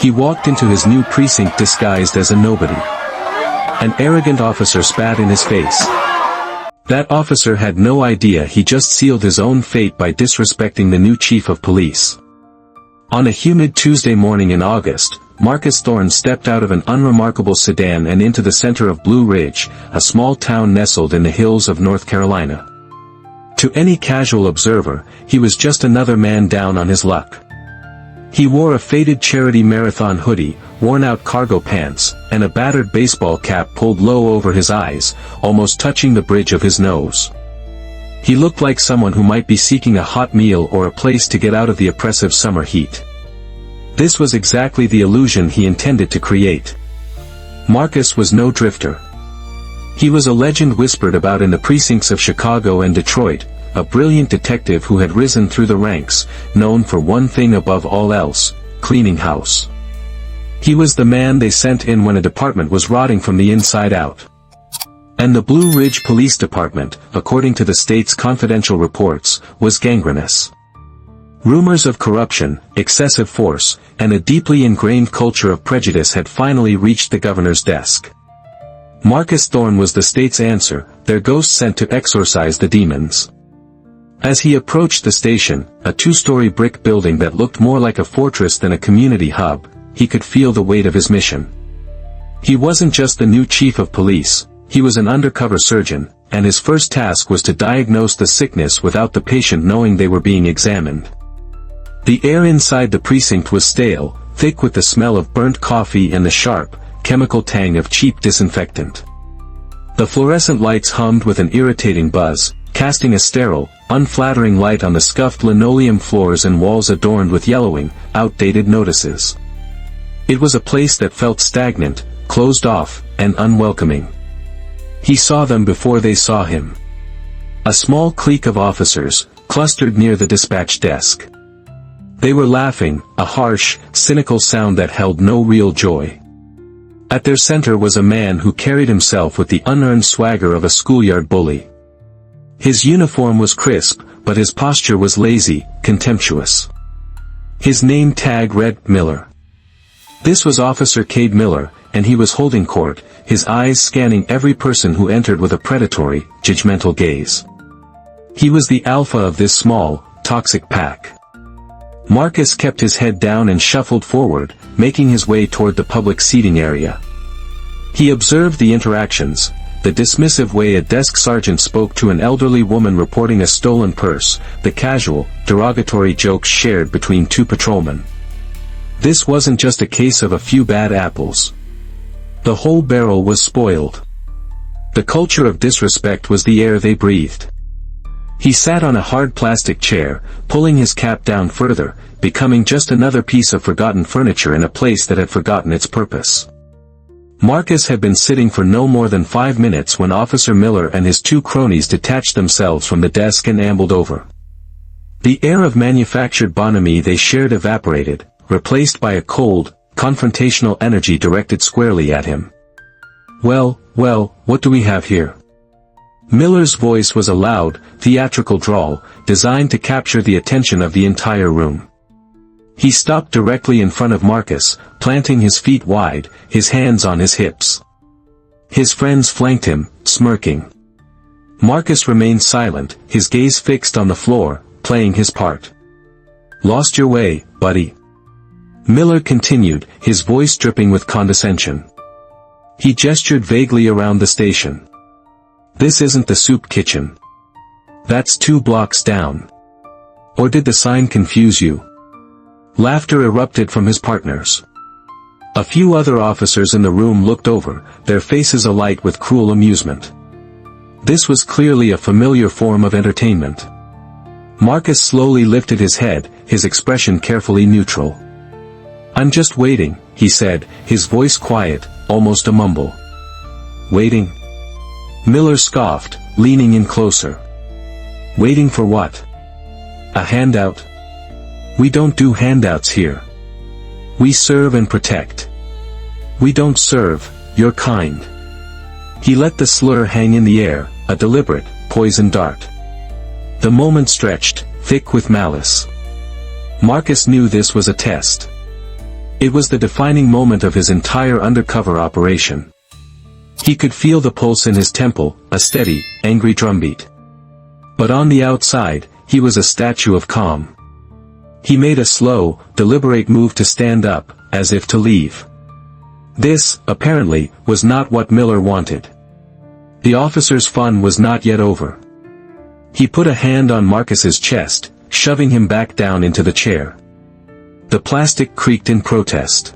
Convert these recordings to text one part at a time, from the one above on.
He walked into his new precinct disguised as a nobody. An arrogant officer spat in his face. That officer had no idea he just sealed his own fate by disrespecting the new chief of police. On a humid Tuesday morning in August, Marcus Thorne stepped out of an unremarkable sedan and into the center of Blue Ridge, a small town nestled in the hills of North Carolina. To any casual observer, he was just another man down on his luck. He wore a faded charity marathon hoodie, worn-out cargo pants, and a battered baseball cap pulled low over his eyes, almost touching the bridge of his nose. He looked like someone who might be seeking a hot meal or a place to get out of the oppressive summer heat. This was exactly the illusion he intended to create. Marcus was no drifter. He was a legend whispered about in the precincts of Chicago and Detroit, a brilliant detective who had risen through the ranks, known for one thing above all else, cleaning house. He was the man they sent in when a department was rotting from the inside out. And the Blue Ridge Police Department, according to the state's confidential reports, was gangrenous. Rumors of corruption, excessive force, and a deeply ingrained culture of prejudice had finally reached the governor's desk. Marcus Thorne was the state's answer, their ghost sent to exorcise the demons. As he approached the station, a two-story brick building that looked more like a fortress than a community hub, he could feel the weight of his mission. He wasn't just the new chief of police, he was an undercover surgeon, and his first task was to diagnose the sickness without the patient knowing they were being examined. The air inside the precinct was stale, thick with the smell of burnt coffee and the sharp, chemical tang of cheap disinfectant. The fluorescent lights hummed with an irritating buzz, casting a sterile, unflattering light on the scuffed linoleum floors and walls adorned with yellowing, outdated notices. It was a place that felt stagnant, closed off, and unwelcoming. He saw them before they saw him. A small clique of officers, clustered near the dispatch desk. They were laughing, a harsh, cynical sound that held no real joy. At their center was a man who carried himself with the unearned swagger of a schoolyard bully. His uniform was crisp, but his posture was lazy, contemptuous. His name tag read, Miller. This was Officer Cade Miller, and he was holding court, his eyes scanning every person who entered with a predatory, judgmental gaze. He was the alpha of this small, toxic pack. Marcus kept his head down and shuffled forward, making his way toward the public seating area. He observed the interactions, the dismissive way a desk sergeant spoke to an elderly woman reporting a stolen purse, the casual, derogatory jokes shared between two patrolmen. This wasn't just a case of a few bad apples. The whole barrel was spoiled. The culture of disrespect was the air they breathed. He sat on a hard plastic chair, pulling his cap down further, becoming just another piece of forgotten furniture in a place that had forgotten its purpose. Marcus had been sitting for no more than 5 minutes when Officer Miller and his two cronies detached themselves from the desk and ambled over. The air of manufactured bonhomie they shared evaporated, replaced by a cold, confrontational energy directed squarely at him. Well, what do we have here?" Miller's voice was a loud, theatrical drawl, designed to capture the attention of the entire room. He stopped directly in front of Marcus, planting his feet wide, his hands on his hips. His friends flanked him, smirking. Marcus remained silent, his gaze fixed on the floor, playing his part. "Lost your way, buddy," Miller continued, his voice dripping with condescension. He gestured vaguely around the station. "This isn't the soup kitchen. That's 2 blocks down. Or did the sign confuse you?" Laughter erupted from his partners. A few other officers in the room looked over, their faces alight with cruel amusement. This was clearly a familiar form of entertainment. Marcus slowly lifted his head, his expression carefully neutral. "I'm just waiting," he said, his voice quiet, almost a mumble. "Waiting?" Miller scoffed, leaning in closer. "Waiting for what? A handout? We don't do handouts here. We serve and protect. We don't serve, you're kind." He let the slur hang in the air, a deliberate, poisoned dart. The moment stretched, thick with malice. Marcus knew this was a test. It was the defining moment of his entire undercover operation. He could feel the pulse in his temple, a steady, angry drumbeat. But on the outside, he was a statue of calm. He made a slow, deliberate move to stand up, as if to leave. This, apparently, was not what Miller wanted. The officer's fun was not yet over. He put a hand on Marcus's chest, shoving him back down into the chair. The plastic creaked in protest.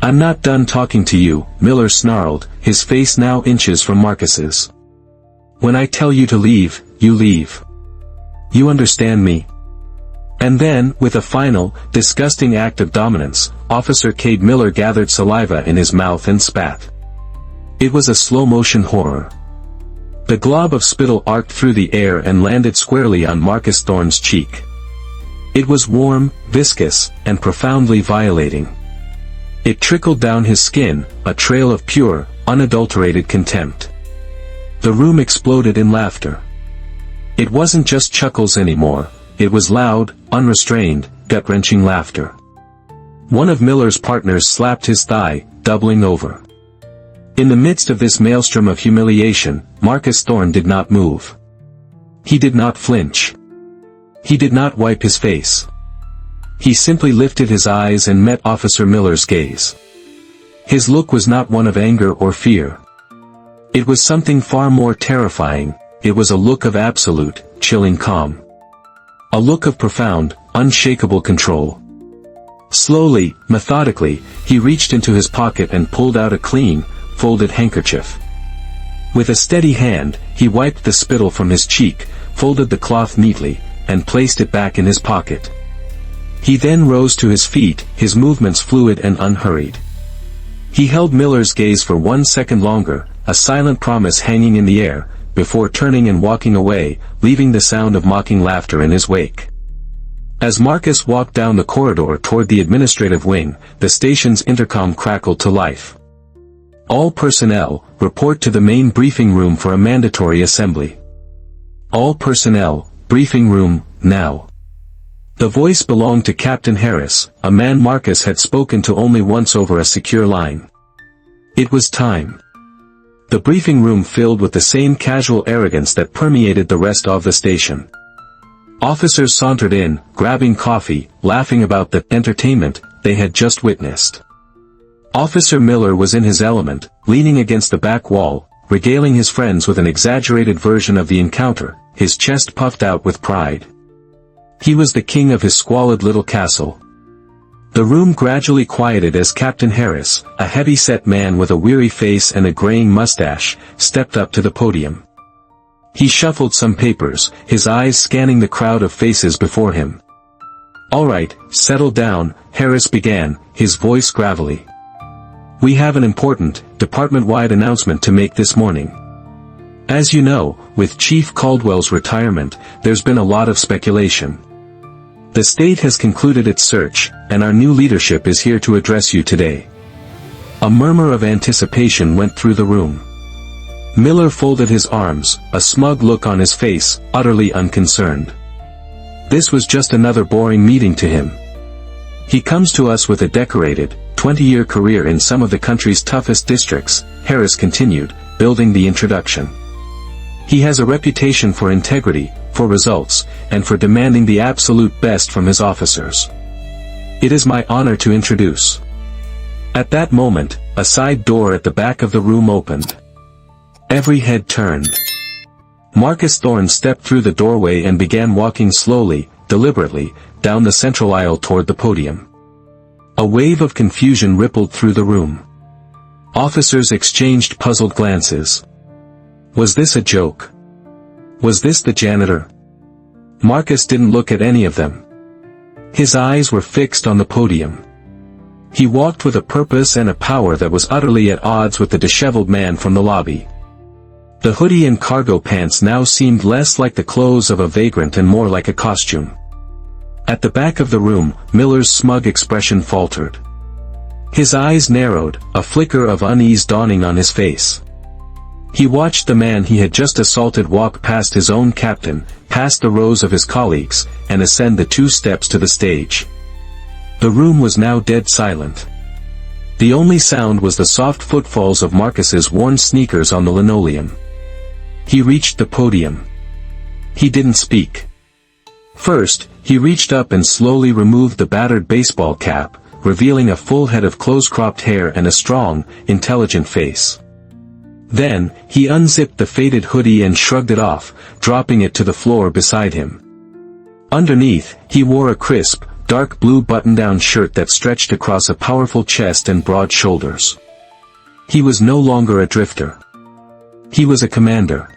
"I'm not done talking to you," Miller snarled, his face now inches from Marcus's. "When I tell you to leave, you leave. You understand me?" And then, with a final, disgusting act of dominance, Officer Cade Miller gathered saliva in his mouth and spat. It was a slow-motion horror. The glob of spittle arced through the air and landed squarely on Marcus Thorne's cheek. It was warm, viscous, and profoundly violating. It trickled down his skin, a trail of pure, unadulterated contempt. The room exploded in laughter. It wasn't just chuckles anymore, it was loud, unrestrained, gut-wrenching laughter. One of Miller's partners slapped his thigh, doubling over. In the midst of this maelstrom of humiliation, Marcus Thorne did not move. He did not flinch. He did not wipe his face. He simply lifted his eyes and met Officer Miller's gaze. His look was not one of anger or fear. It was something far more terrifying. It was a look of absolute, chilling calm. A look of profound, unshakable control. Slowly, methodically, he reached into his pocket and pulled out a clean, folded handkerchief. With a steady hand, he wiped the spittle from his cheek, folded the cloth neatly, and placed it back in his pocket. He then rose to his feet, his movements fluid and unhurried. He held Miller's gaze for 1 second longer, a silent promise hanging in the air, before turning and walking away, leaving the sound of mocking laughter in his wake. As Marcus walked down the corridor toward the administrative wing, the station's intercom crackled to life. "All personnel, report to the main briefing room for a mandatory assembly. All personnel, briefing room, now." The voice belonged to Captain Harris, a man Marcus had spoken to only once over a secure line. It was time. The briefing room filled with the same casual arrogance that permeated the rest of the station. Officers sauntered in, grabbing coffee, laughing about the entertainment they had just witnessed. Officer Miller was in his element, leaning against the back wall, regaling his friends with an exaggerated version of the encounter, his chest puffed out with pride. He was the king of his squalid little castle. The room gradually quieted as Captain Harris, a heavy-set man with a weary face and a graying mustache, stepped up to the podium. He shuffled some papers, his eyes scanning the crowd of faces before him. "All right, settle down," Harris began, his voice gravelly. "We have an important, department-wide announcement to make this morning. As you know, with Chief Caldwell's retirement, there's been a lot of speculation. The state has concluded its search, and our new leadership is here to address you today." A murmur of anticipation went through the room. Miller folded his arms, a smug look on his face, utterly unconcerned. This was just another boring meeting to him. "He comes to us with a decorated, 20-year career in some of the country's toughest districts," Harris continued, building the introduction. "He has a reputation for integrity, for results, and for demanding the absolute best from his officers. It is my honor to introduce." At that moment, a side door at the back of the room opened. Every head turned. Marcus Thorne stepped through the doorway and began walking slowly, deliberately, down the central aisle toward the podium. A wave of confusion rippled through the room. Officers exchanged puzzled glances. Was this a joke? Was this the janitor? Marcus didn't look at any of them. His eyes were fixed on the podium. He walked with a purpose and a power that was utterly at odds with the disheveled man from the lobby. The hoodie and cargo pants now seemed less like the clothes of a vagrant and more like a costume. At the back of the room, Miller's smug expression faltered. His eyes narrowed, a flicker of unease dawning on his face. He watched the man he had just assaulted walk past his own captain, past the rows of his colleagues, and ascend the 2 steps to the stage. The room was now dead silent. The only sound was the soft footfalls of Marcus's worn sneakers on the linoleum. He reached the podium. He didn't speak. First, he reached up and slowly removed the battered baseball cap, revealing a full head of close-cropped hair and a strong, intelligent face. Then, he unzipped the faded hoodie and shrugged it off, dropping it to the floor beside him. Underneath, he wore a crisp, dark blue button-down shirt that stretched across a powerful chest and broad shoulders. He was no longer a drifter. He was a commander.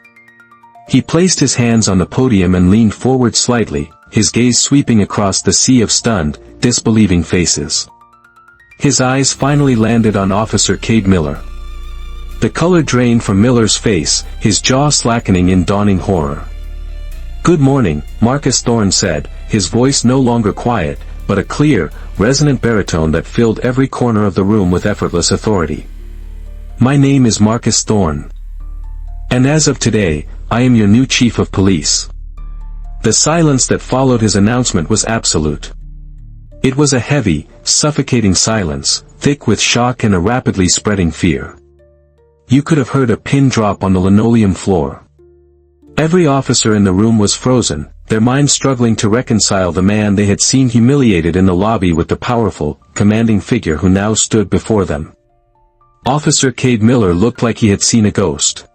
He placed his hands on the podium and leaned forward slightly, his gaze sweeping across the sea of stunned, disbelieving faces. His eyes finally landed on Officer Cade Miller. The color drained from Miller's face, his jaw slackening in dawning horror. "Good morning," Marcus Thorne said, his voice no longer quiet, but a clear, resonant baritone that filled every corner of the room with effortless authority. "My name is Marcus Thorne. And as of today, I am your new chief of police." The silence that followed his announcement was absolute. It was a heavy, suffocating silence, thick with shock and a rapidly spreading fear. You could have heard a pin drop on the linoleum floor. Every officer in the room was frozen, their minds struggling to reconcile the man they had seen humiliated in the lobby with the powerful, commanding figure who now stood before them. Officer Cade Miller looked like he had seen a ghost.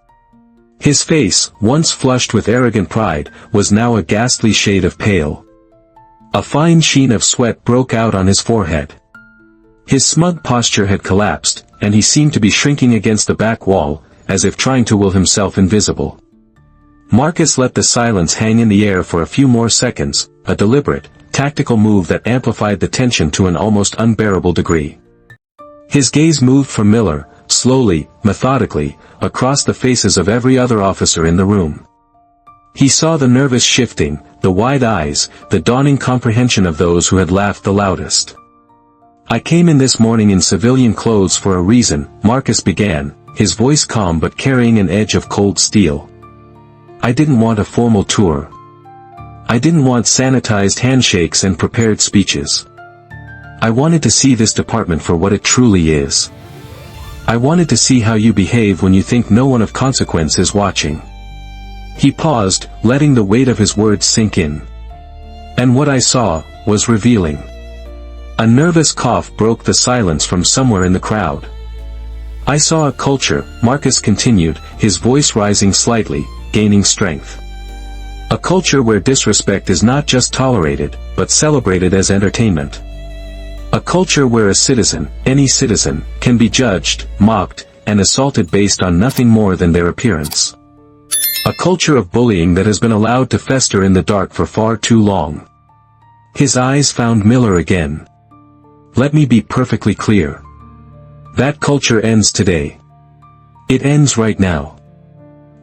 His face, once flushed with arrogant pride, was now a ghastly shade of pale. A fine sheen of sweat broke out on his forehead. His smug posture had collapsed, and he seemed to be shrinking against the back wall, as if trying to will himself invisible. Marcus let the silence hang in the air for a few more seconds, a deliberate, tactical move that amplified the tension to an almost unbearable degree. His gaze moved from Miller, slowly, methodically, across the faces of every other officer in the room. He saw the nervous shifting, the wide eyes, the dawning comprehension of those who had laughed the loudest. "I came in this morning in civilian clothes for a reason," Marcus began, his voice calm but carrying an edge of cold steel. "I didn't want a formal tour. I didn't want sanitized handshakes and prepared speeches. I wanted to see this department for what it truly is. I wanted to see how you behave when you think no one of consequence is watching." He paused, letting the weight of his words sink in. And what I saw was revealing. A nervous cough broke the silence from somewhere in the crowd. "I saw a culture," Marcus continued, his voice rising slightly, gaining strength. "A culture where disrespect is not just tolerated, but celebrated as entertainment. A culture where a citizen, any citizen, can be judged, mocked, and assaulted based on nothing more than their appearance. A culture of bullying that has been allowed to fester in the dark for far too long." His eyes found Miller again. "Let me be perfectly clear. That culture ends today. It ends right now."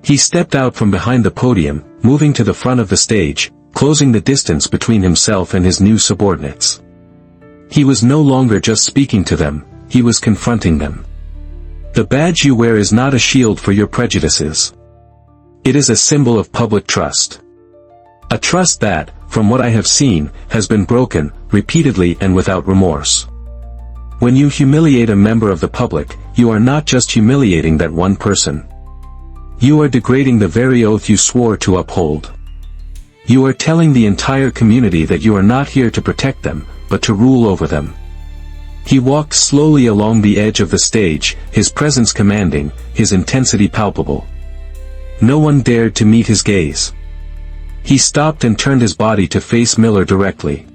He stepped out from behind the podium, moving to the front of the stage, closing the distance between himself and his new subordinates. He was no longer just speaking to them, he was confronting them. "The badge you wear is not a shield for your prejudices. It is a symbol of public trust. A trust that, from what I have seen, has been broken, repeatedly and without remorse. When you humiliate a member of the public, you are not just humiliating that one person. You are degrading the very oath you swore to uphold. You are telling the entire community that you are not here to protect them, but to rule over them." He walked slowly along the edge of the stage, his presence commanding, his intensity palpable. No one dared to meet his gaze. He stopped and turned his body to face Miller directly.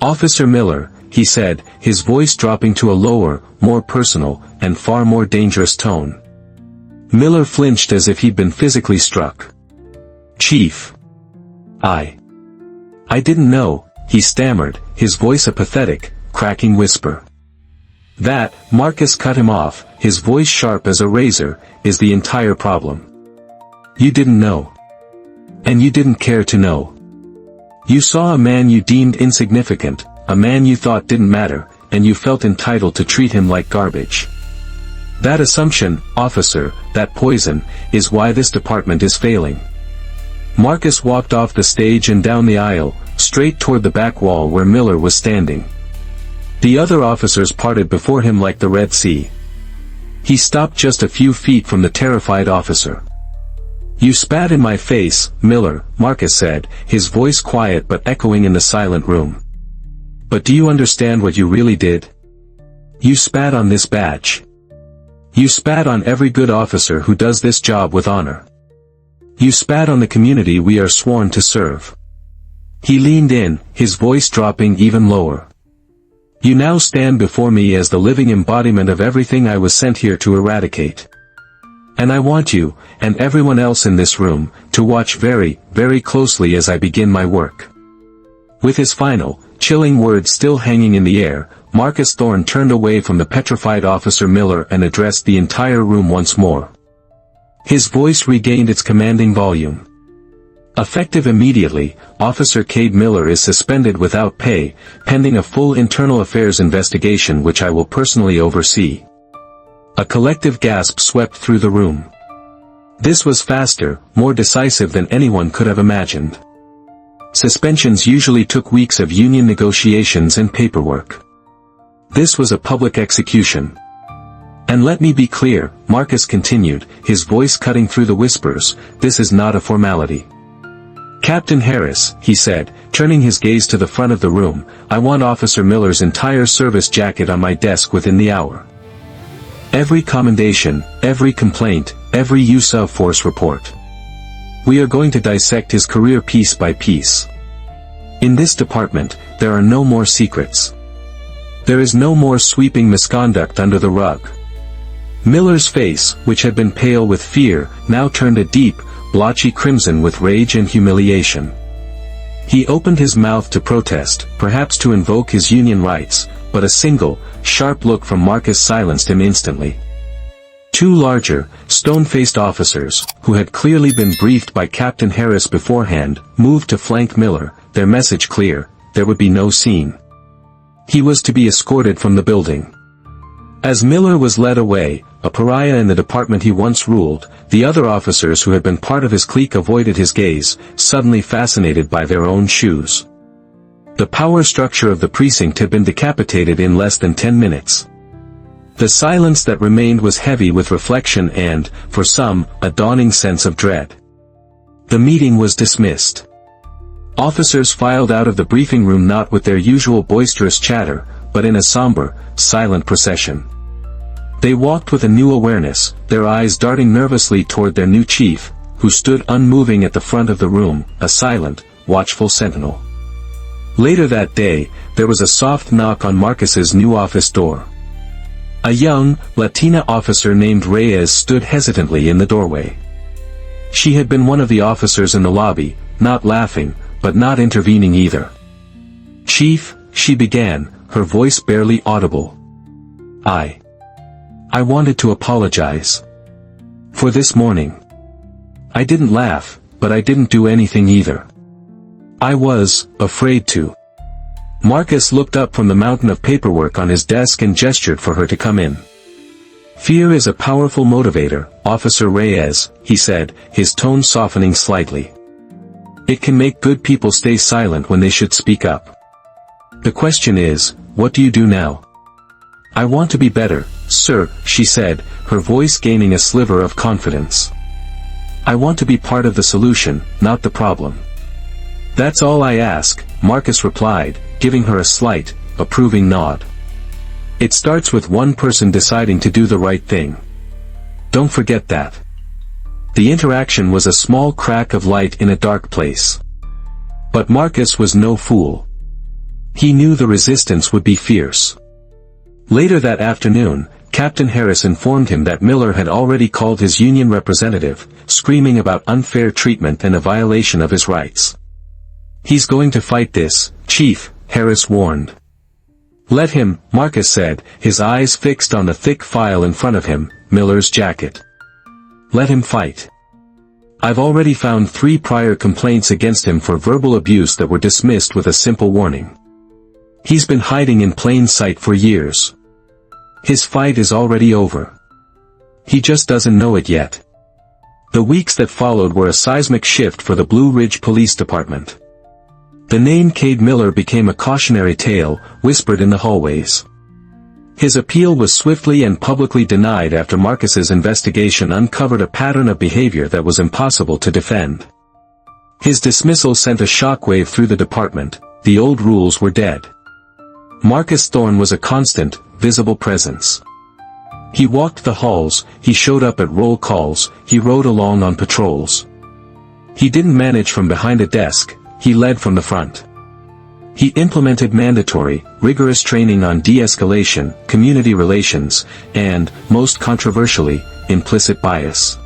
"Officer Miller," he said, his voice dropping to a lower, more personal, and far more dangerous tone. Miller flinched as if he'd been physically struck. "Chief. I didn't know," he stammered, his voice a pathetic, cracking whisper. "That," Marcus cut him off, his voice sharp as a razor, "is the entire problem. You didn't know. And you didn't care to know. You saw a man you deemed insignificant, a man you thought didn't matter, and you felt entitled to treat him like garbage. That assumption, officer, that poison, is why this department is failing." Marcus walked off the stage and down the aisle, straight toward the back wall where Miller was standing. The other officers parted before him like the Red Sea. He stopped just a few feet from the terrified officer. "You spat in my face, Miller," Marcus said, his voice quiet but echoing in the silent room. "But do you understand what you really did? You spat on this badge. You spat on every good officer who does this job with honor. You spat on the community we are sworn to serve." He leaned in, his voice dropping even lower. "You now stand before me as the living embodiment of everything I was sent here to eradicate. And I want you, and everyone else in this room, to watch very, very closely as I begin my work." With his final, chilling words still hanging in the air, Marcus Thorne turned away from the petrified Officer Miller and addressed the entire room once more. His voice regained its commanding volume. "Effective immediately, Officer Cade Miller is suspended without pay, pending a full internal affairs investigation which I will personally oversee." A collective gasp swept through the room. This was faster, more decisive than anyone could have imagined. Suspensions usually took weeks of union negotiations and paperwork. This was a public execution. "And let me be clear," Marcus continued, his voice cutting through the whispers, "this is not a formality. Captain Harris," he said, turning his gaze to the front of the room, "I want Officer Miller's entire service jacket on my desk within the hour. Every commendation, every complaint, every use of force report. We are going to dissect his career piece by piece. In this department, there are no more secrets. There is no more sweeping misconduct under the rug." Miller's face, which had been pale with fear, now turned a deep, blotchy crimson with rage and humiliation. He opened his mouth to protest, perhaps to invoke his union rights, but a single, sharp look from Marcus silenced him instantly. Two larger, stone-faced officers, who had clearly been briefed by Captain Harris beforehand, moved to flank Miller, their message clear: there would be no scene. He was to be escorted from the building. As Miller was led away, a pariah in the department he once ruled, the other officers who had been part of his clique avoided his gaze, suddenly fascinated by their own shoes. The power structure of the precinct had been decapitated in less than 10 minutes. The silence that remained was heavy with reflection and, for some, a dawning sense of dread. The meeting was dismissed. Officers filed out of the briefing room not with their usual boisterous chatter, but in a somber, silent procession. They walked with a new awareness, their eyes darting nervously toward their new chief, who stood unmoving at the front of the room, a silent, watchful sentinel. Later that day, there was a soft knock on Marcus's new office door. A young, Latina officer named Reyes stood hesitantly in the doorway. She had been one of the officers in the lobby, not laughing, but not intervening either. "Chief," she began, her voice barely audible. I wanted to apologize. For this morning. I didn't laugh, but I didn't do anything either. I was afraid to." Marcus looked up from the mountain of paperwork on his desk and gestured for her to come in. "Fear is a powerful motivator, Officer Reyes," he said, his tone softening slightly. "It can make good people stay silent when they should speak up. The question is, what do you do now?" "I want to be better, sir," she said, her voice gaining a sliver of confidence. "I want to be part of the solution, not the problem." "That's all I ask," Marcus replied, giving her a slight, approving nod. "It starts with one person deciding to do the right thing. Don't forget that." The interaction was a small crack of light in a dark place. But Marcus was no fool. He knew the resistance would be fierce. Later that afternoon, Captain Harris informed him that Miller had already called his union representative, screaming about unfair treatment and a violation of his rights. "He's going to fight this, Chief," Harris warned. "Let him," Marcus said, his eyes fixed on the thick file in front of him, Miller's jacket. "Let him fight. I've already found 3 prior complaints against him for verbal abuse that were dismissed with a simple warning. He's been hiding in plain sight for years. His fight is already over. He just doesn't know it yet." The weeks that followed were a seismic shift for the Blue Ridge Police Department. The name Cade Miller became a cautionary tale, whispered in the hallways. His appeal was swiftly and publicly denied after Marcus's investigation uncovered a pattern of behavior that was impossible to defend. His dismissal sent a shockwave through the department. The old rules were dead. Marcus Thorne was a constant, visible presence. He walked the halls, he showed up at roll calls, he rode along on patrols. He didn't manage from behind a desk, he led from the front. He implemented mandatory, rigorous training on de-escalation, community relations, and, most controversially, implicit bias.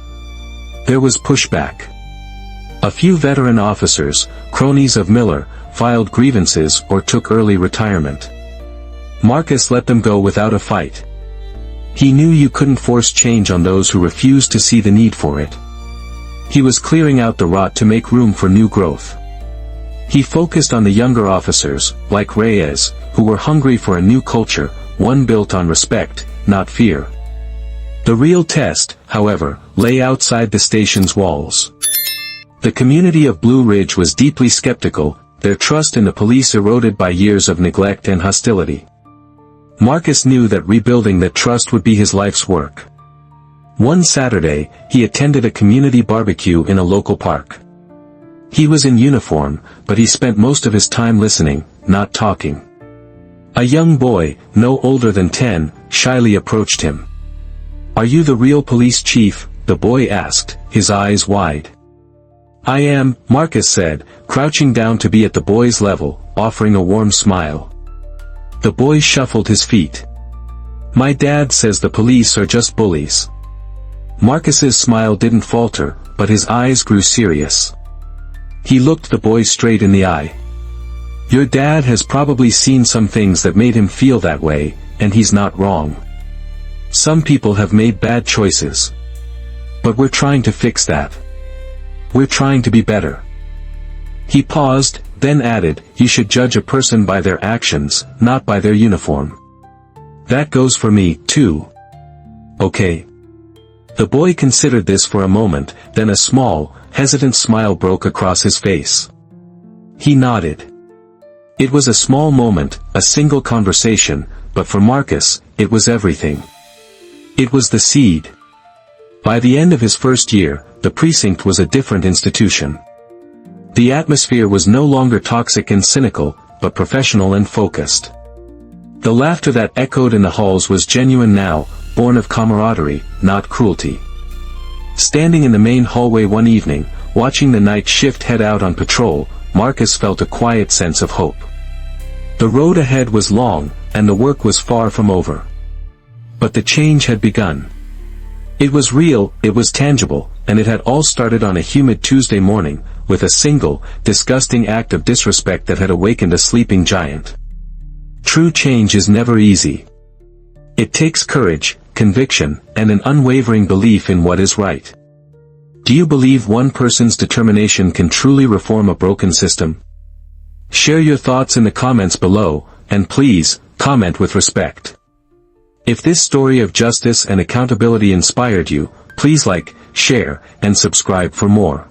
There was pushback. A few veteran officers, cronies of Miller, filed grievances or took early retirement. Marcus let them go without a fight. He knew you couldn't force change on those who refused to see the need for it. He was clearing out the rot to make room for new growth. He focused on the younger officers, like Reyes, who were hungry for a new culture, one built on respect, not fear. The real test, however, lay outside the station's walls. The community of Blue Ridge was deeply skeptical, their trust in the police eroded by years of neglect and hostility. Marcus knew that rebuilding that trust would be his life's work. One Saturday, he attended a community barbecue in a local park. He was in uniform, but he spent most of his time listening, not talking. A young boy, no older than 10, shyly approached him. "Are you the real police chief?" the boy asked, his eyes wide. "I am," Marcus said, crouching down to be at the boy's level, offering a warm smile. The boy shuffled his feet. "My dad says the police are just bullies." Marcus's smile didn't falter, but his eyes grew serious. He looked the boy straight in the eye. "Your dad has probably seen some things that made him feel that way, and he's not wrong. Some people have made bad choices. But we're trying to fix that. We're trying to be better." He paused, then added, "You should judge a person by their actions, not by their uniform. That goes for me, too. Okay?" The boy considered this for a moment, then a small, hesitant smile broke across his face. He nodded. It was a small moment, a single conversation, but for Marcus, it was everything. It was the seed. By the end of his first year, the precinct was a different institution. The atmosphere was no longer toxic and cynical, but professional and focused. The laughter that echoed in the halls was genuine now, born of camaraderie, not cruelty. Standing in the main hallway one evening, watching the night shift head out on patrol, Marcus felt a quiet sense of hope. The road ahead was long, and the work was far from over. But the change had begun. It was real, it was tangible, and it had all started on a humid Tuesday morning, with a single, disgusting act of disrespect that had awakened a sleeping giant. True change is never easy. It takes courage, conviction, and an unwavering belief in what is right. Do you believe one person's determination can truly reform a broken system? Share your thoughts in the comments below, and please, comment with respect. If this story of justice and accountability inspired you, please like, share, and subscribe for more.